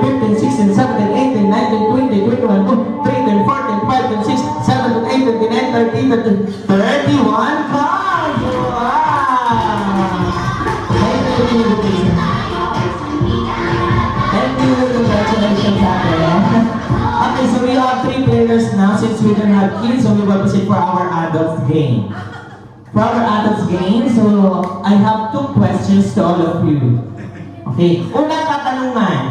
15, 16, 17, 18, 19, 20, 21, 2, 3, 10, 14, 15, 16, 17, 18, 19, 30, 31 cards! Wow! Thank you, congratulations, Ate. Okay, so we have 3 players now since we don't have kids, so we will proceed for our adults game. For our adults game, so I have 2 questions to all of you. Okay, unang katanungan.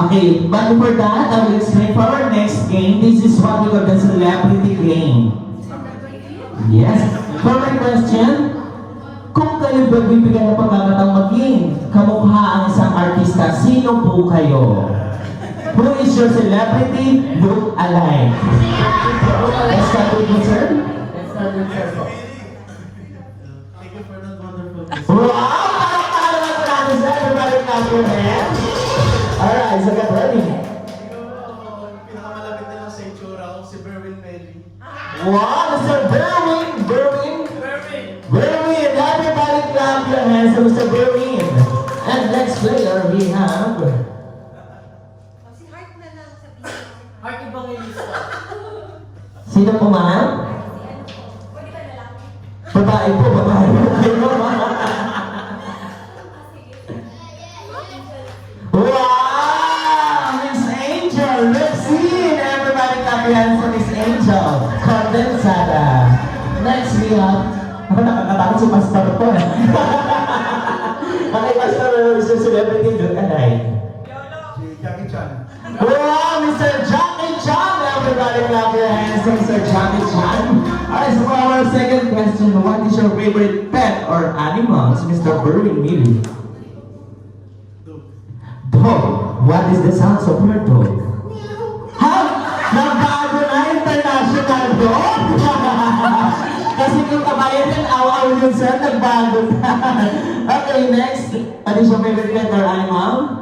Okay, but before that, I will explain for our next game. This is what we call the celebrity game. Yes. For my question, kung kayo bibigyan ng pagkakataong maging kamukha ang isang artista, sino po kayo? Who is your celebrity look alike? Let's start with you, sir. Let's start with Sir po. Thank you for that wonderful Wow! Parang naman po natin sa everybody clap your hands. Alright, so get ready. Pinakamalapit na lang sa itsura ko, si Berwin Melly. Wow, Mr. Berwin! Berwin! Everybody clap your hands to Mr. Berwin. And next player we have... Si Heart na lang sabihin. Heart Evangelista. Sino po ma'am? Pwede ba lalaki? Babae po, babae po kayo. Wow! Miss Angel! Let's see! Everybody clap your hands for Miss Angel. Condensada. Next we have... Ako nakakatakot si Pastor to. Okay, Pastor, is your celebrity look alike? Si Jackie Chan. Wow, Mr. Jackie Chan! Everybody clap your hands to Mr. Jackie Chan. Alright, so for our second question, what is your favorite pet or animals, Mr. Berwin Mili? Dog. What is the sounds of your dog? Ha? Nagbago na international dog? Kasi kung kabayan yan, aw-aw yun sir, nagbago na. Okay, next. What is your favorite pet or animal?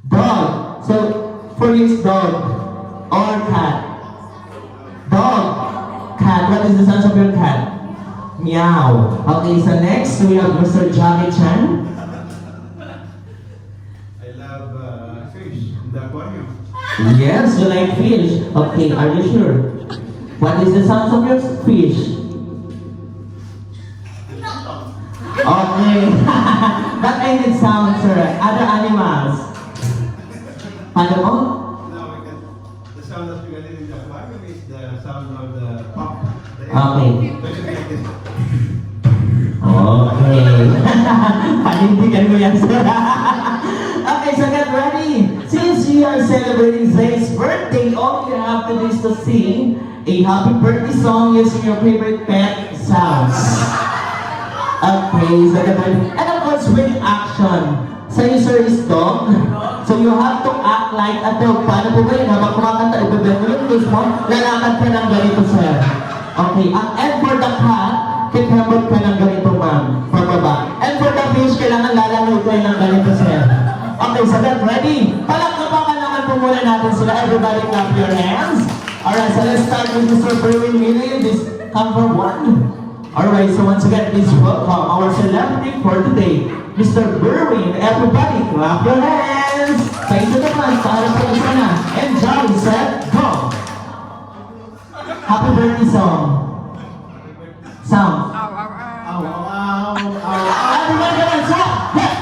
Dog. So, for you it's dog or cat? Dog. Cat. What is the sounds of your cat? Meow. Okay, so next we have Mr. Jackie Chan. I love fish in the aquarium. Yes, you like fish. Okay, are you sure? What is the sounds of your fish? Okay. But I need sounds, sir. Other animals. Paano mo? Now we can, the sound that we get in the aquarium is the sound of the pump. Okay. Okay. Okay. Panindigan mo yan, sir. Okay, so get ready. Since we are celebrating Zay's birthday, all you have to do is to sing a happy birthday song using your favorite pet sounds. Okay, so get ready. And of course, with action. Sa'yo, sir, is dog. So you have to act like a dog. Paano po ba yun? Habang kumakanta, ibabay mo yung news mo, lalakad ka ng ganito, sir. Okay, and for the cat, kikabot ka ng ganito, ma'am, pababa. And for the fish, kailangan lalangoy ko ng ganito, sir. Okay, so get ready. Palakpakan naman po muna natin sila. Everybody clap your hands. Alright, so let's start with Mr. Berwin Mili. This come from one. Alright, so once again, please welcome our celebrity for today, Mr. Berwin. Everybody clap your hands. Thank you naman. Para po isa na. Enjoy, set, go. Happy birthday song. Sound. Ow, ow, ow, ow. Everybody naman, stop. Hey.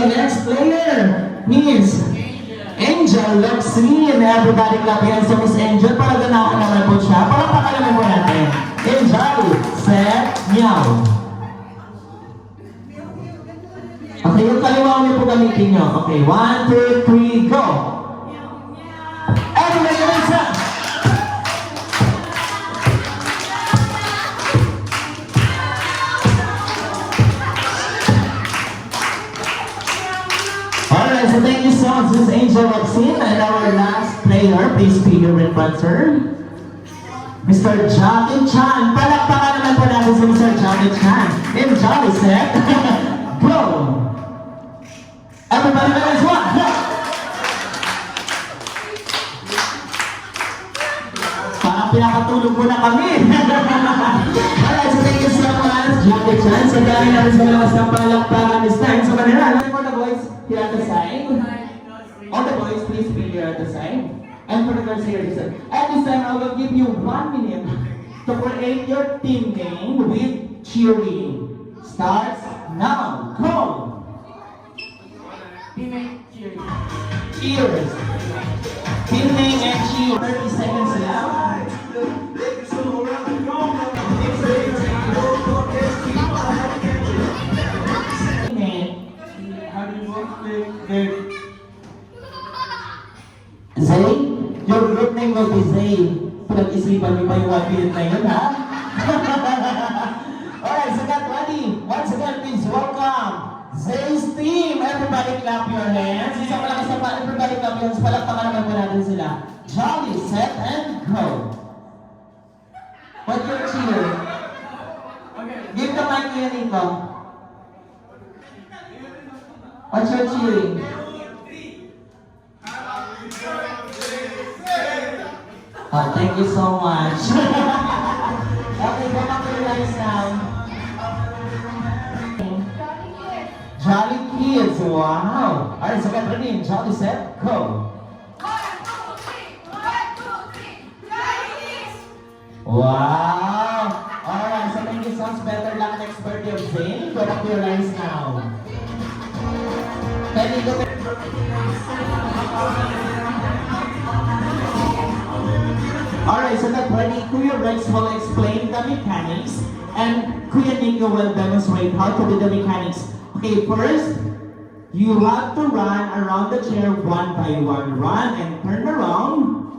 Next player, Miss Angel Locsin. Everybody clap your hands to Miss Angel para ganahan naman po siya. Para pakalaman po natin. Angel, set, meow. Okay, yung kaliwa niyo po gamitin niyo. Okay, 1, 2, 3, go! Everybody naman sa... Alright, so thank you so much, Miss Angel Locsin. And our last player, please be here in front, sir. Mr. Jackie Chan. Palakpakan naman po natin si Mr. Jackie Chan. Enjoy, set. Go! Everybody minus one. Go! Parang pinakatulog mo na kami. Alright, so thank you so much, Jackie Chan. So dahil natin sa malakas ng palakpakan this time. So manila, for the boys here at the side. All the boys, please be here at the side. And for the girls here, listen. At this time, I will give you 1 minute to create your team name with cheering. Starts Now, go! Teammate, cheers. Cheers! Teammate and cheers. 30 seconds left. Zay? Your group name will be Zay. Pinag-isipan niyo ba yung 1 minute na yun, ha? Alright, so get ready. Once again, please welcome Zay's team. Everybody clap your hands. Isang malakas na pa. Everybody clap your hands. Palakpakan naman po natin sila. Jolly, set, and go. What's your cheer? Give the mic here, Nico. What's your cheering? Oh, thank you so much. Okay, go back to the lines now. Jolly Kids, wow. Alright, so get ready. Jolly, set, go. 1, 2, 3. 1, 2, 3. Jolly Kids. Wow. Alright, so thank you so much. Better luck next birthday of Zane. Go back to your lines now. Can you go back? Alright, so that ready, Kuya Rex will explain the mechanics and Kuya Nico will demonstrate how to do the mechanics. Okay, first, you have to run around the chair one by one. Run and turn around.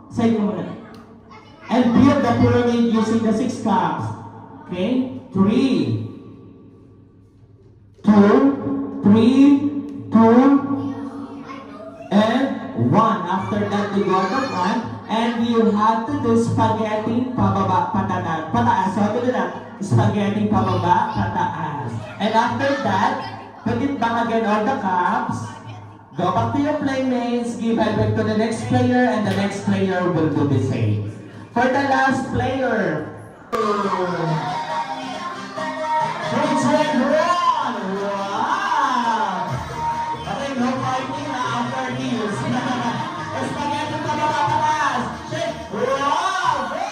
Say ko muna. And build the pyramid using the 6 cups. Okay? 3, 2, 3, 2, and 1. After that, you go to the front. And you have to do spaghetti pababa, pataas. So how to do that? Spaghetti pababa, pataas. And after that, put it back again on the cups. Go back to your playmates, give it back to the next player, and the next player will do the same. For the last player, Prince Red Run! Wow! Okay, no fighting na after this. Spaghetti pababa, pataas. Shake! Wow! Go!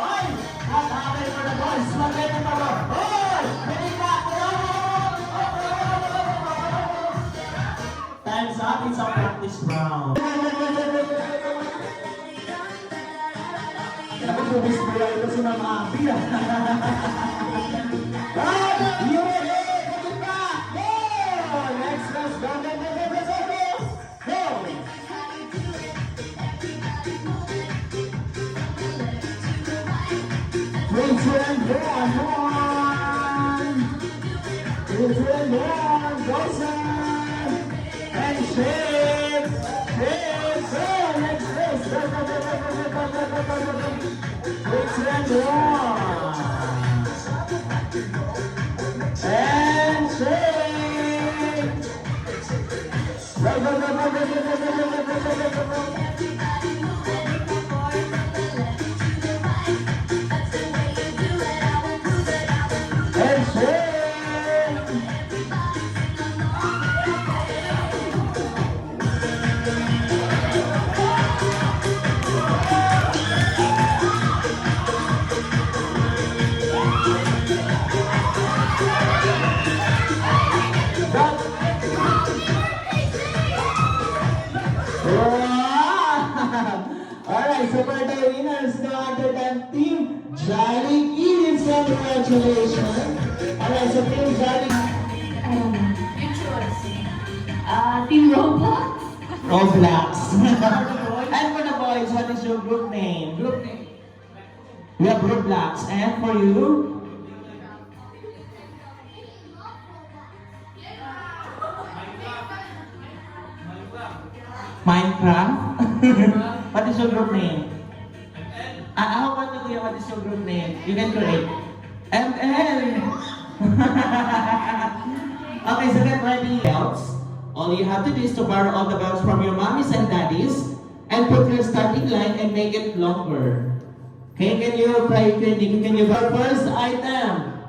Ay! At happy for the boys. Spaghetti pababa. Oy! Pinig pa! Time's up. It's a practice round. Ako po, Miss Bula, ito si Ma'am Abby. You ready? Pinig pa! Go! Next, let's go. Go! Prince and Dawn, one. Prince and Dawn, go son. And shake, shake, go. Next race, go. Prince and Dawn. And shake. Go. And shake. Alright, so for the winners, the under that team, Jolly Kids, congratulations. Alright, so team Jolly You choose. Team Roblox? Roblox. And for the boys, what is your group name? Group name. We have Roblox. And for you? Minecraft? What is your group name? How about you, Kuya? What is your group name? You can create. ML! Okay, so get ready. Belts. All you have to do is to borrow all the belts from your mommies and daddies and put your starting line and make it longer. Okay, can you try? Can you go? First item.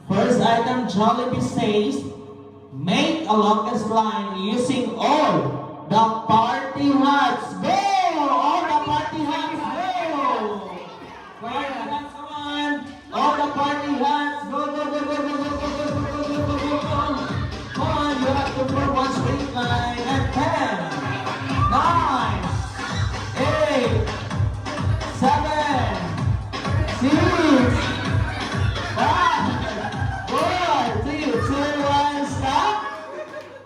First item, Jollibee says, make a longest line using all the party hats. Go! All the party hats, go! Party hats, come on! All the party hats, go, go, go, go, go, go, go, go! line at 10, 9, 8, 7, 6, 5, 4, 3, 2, 1, stop.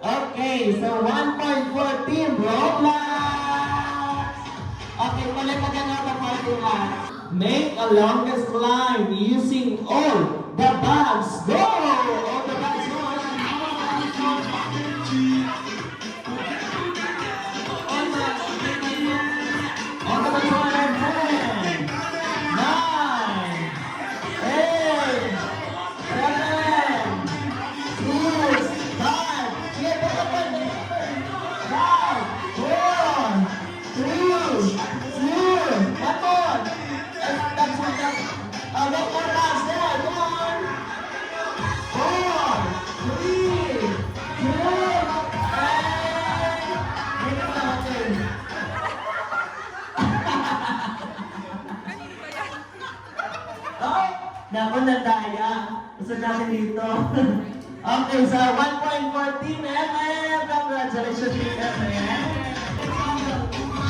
Okay, so 1 point for Team Roblox. Okay, palagpagan na ang party line. Make a longest line using all the bags. Go! All the bags go! On the bags go and 10, 9, 8, 7, 6, 5, 4, 3, 2, come on! That's what that. Look more last there. Come on. 4, 3, 2, and. Oh, naku, nadaya. Gusto natin dito. Okay, so 1 point for Team MM. Congratulations, Team MM.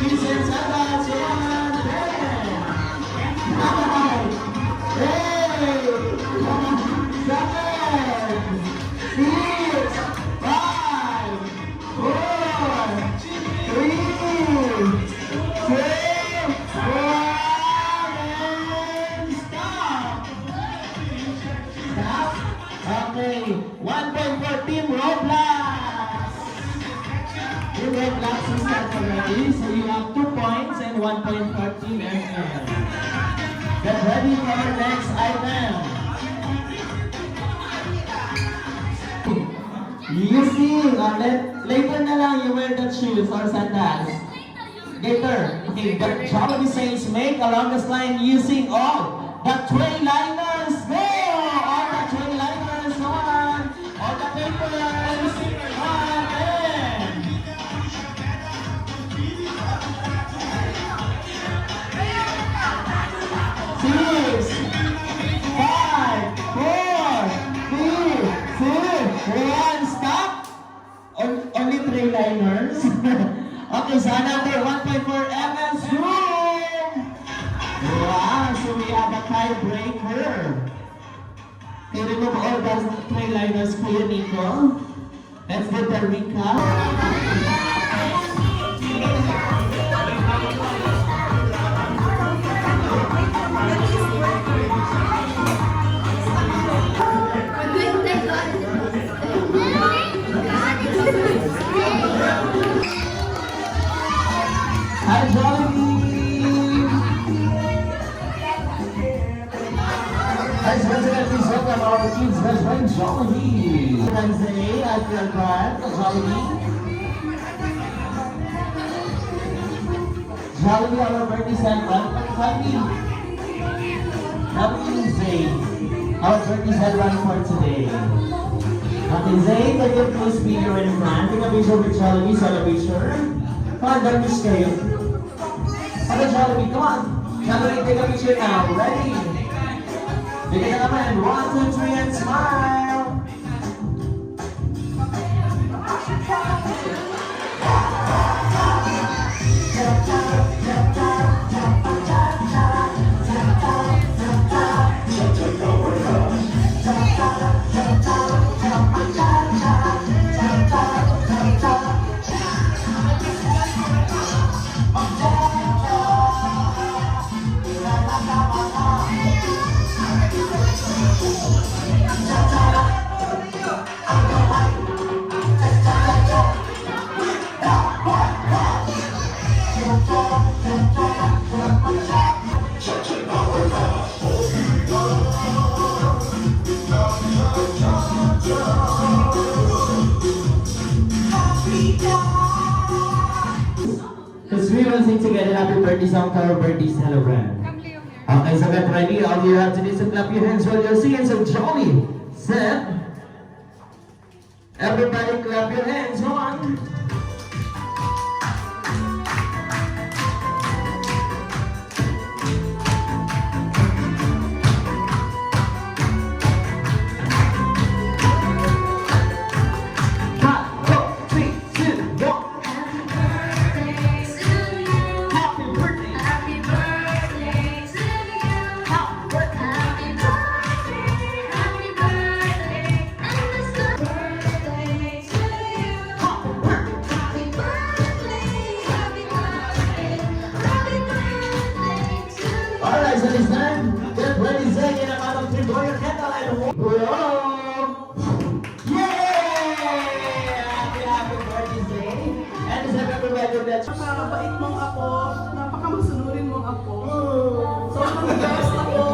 She sends us 1, 1 point for Team Roblox. Team Roblox is not already, so you have 2 points and 1 point for Team MM. Get ready for our next item. You sing, later na lang you wear the shoes or sandals. Later. Okay, but Jollibee says make a longest line using all the tray liners. Go! All the tray liners on. All the papers on. And 6, 5, 4, 3, 2, 1, stop. Only 3 liners. Okay, so another 1 point for Evans Room. Wow, so we have a tiebreaker. Okay, remove all the 3 liners for you, Nico. Let's get the recap. Hi, Jollibee! Hi, President, please welcome our kids' best friend, Jollibee. Wednesday at your card, Jollibee. Jollibee, our birthday celebrant. Happy Zay, our birthday celebrant for today. Happy Zay, can you please be here in front? Take a picture with Jollibee, celebration. Come on, don't miss kayo. Okay, Jollibee, come on. Jollibee, take a picture now. Ready? Bigyan na naman. 1, 2, 3, and smile. Because we will sing together happy birthday song to our birthday celebrant. Okay, so get ready. All you have to do is clap your hands while you're singing. So Jolly, set. Everybody clap your hands. Come on. One, 2, 3, 2. napakabait mong apo, napakamasunurin mong apo. Sobrang blessed ako,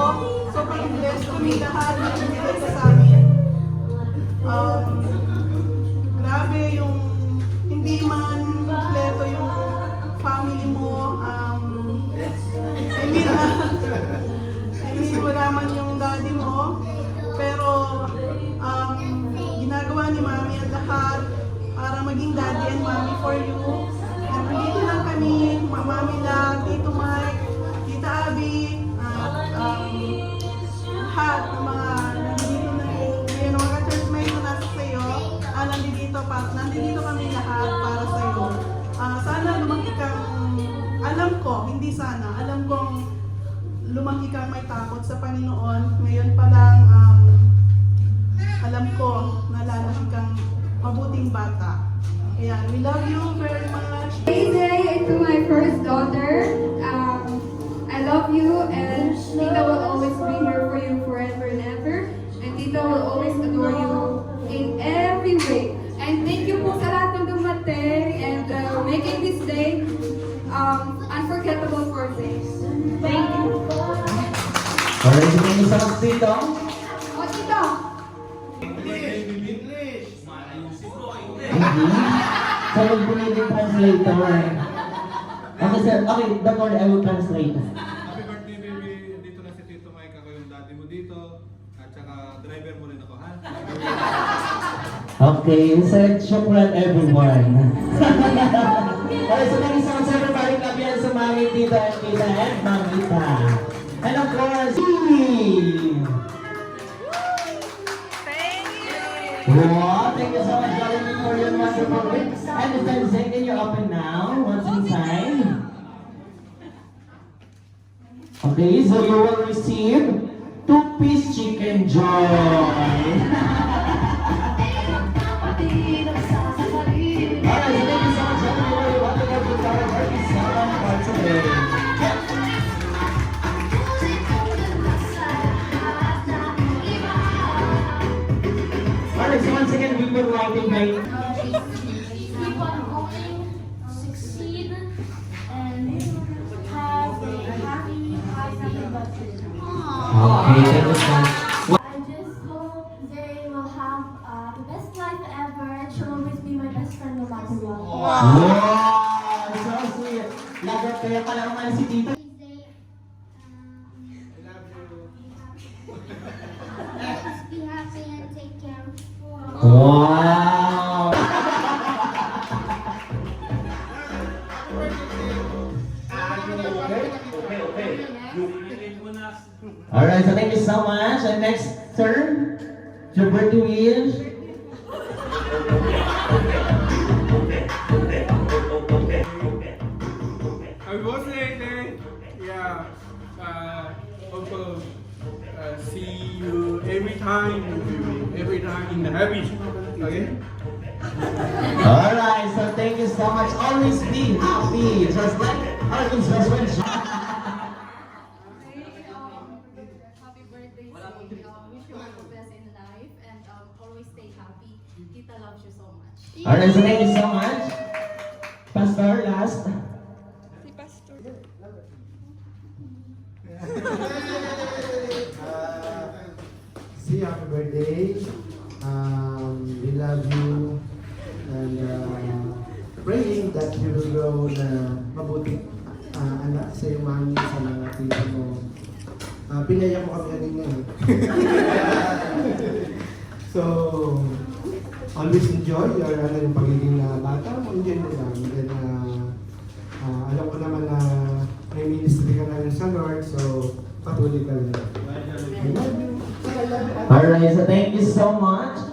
sobrang blessed kami lahat na nandito sa amin. Grabe yung hindi man kompleto yung family mo. I mean, wala man yung daddy mo, pero ginagawa ni Mami ang lahat para maging daddy and mommy for you. And nandito lang kami, Mami lang, Tito Mike, Tita Abby, lahat ng mga nandito na ngayon, mga ka-churchmate na nasa sa'yo, nandito kami lahat para sa'yo. Sana lumaki kang, alam ko, hindi sana, alam kong lumaki kang may takot sa Panginoon. Ngayon pa lang, alam ko na lalaki kang mabuting bata. Ayan, we love you very much. Hey day to my first daughter. I love you and Tita will always be here for you forever and ever. And Tita will always adore you in every way. And thank you po sa lahat ng dumating and making this day unforgettable for this. Thank you. Alright, so thank you so much, Tito. O Tito! So, mag-believe in translator. Okay, sir. Okay, don't worry, I will translate. Happy birthday, baby. Dito na si Tito Mike. Ako yung daddy mo dito. At saka driver mo rin ako, ha? Okay, sir, shukran everyone. Alright, so thank you so much everybody. Kabiyan sa Mami, Tita, and Tita, and Mamita. And of course, wow, thank you so much, Jollibee, for your wonderful gift. And Mr. Zane, can you open now? What's inside? Okay, so you will receive 2-piece chicken joy. Alright, so thank you so much, everybody. What a lovely time. Thank you so much for today. Alright, so once again, we will writing by Keep on going, succeed, and have a happy, birthday. Okay, thank you so much. I just hope they will have the best life ever and she'll always be my best friend no matter what. Wow! So sweet. Lagat kaya pala naman si Tito. Just be happy and take care. Wow! Alright, so thank you so much. And next turn, your birthday wish. Happy birthday, Tay. Yeah. Also, see you every time in the happy. Okay? Alright, so thank you so much. Always be happy, just like our husband. Happy birthday, Zane. Wish you all the best in life and always stay happy. Tita loves you so much. Alright, so thank you so much. Pastor, last. See, happy birthday. We love you and praying that you will grow na mabuting anak sa iyong mami, sa mga tito mo. Pinaya mo kami kanina eh. So, always enjoy yung pagiging bata mo. Enjoy mo lang. Then, alam ko naman na may ministry ka na rin sa Lord, so patuloy ka lang. I love you. Alright, so thank you so much.